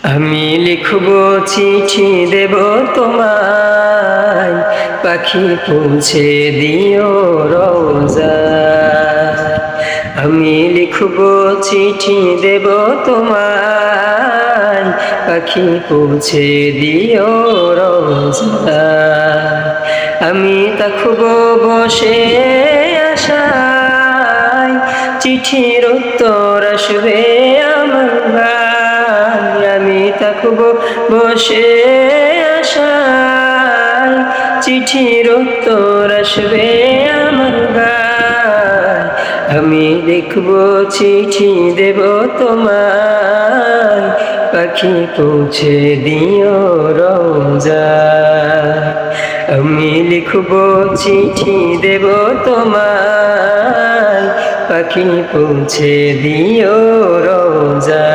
আমি লিখব চিঠি দেব তোমায়, পাখি পৌঁছে দিও রোজায়। আমি লিখব চিঠি দেব তোমায়, পাখি পৌঁছে দিও রোজায়। আমি থাকব বসে আশায়, চিঠির উত্তর আসবে আমার ভাই। আমি থাকব বসে আশায়, চিঠির উত্তর আসবে আমার ভাই। আমি লিখব চিঠি দেব তোমায়, পাখি পৌঁছে দিও রোজায়। আমি লিখব চিঠি দেব তোমায়, পাখি পৌঁছে দিও রোজায়।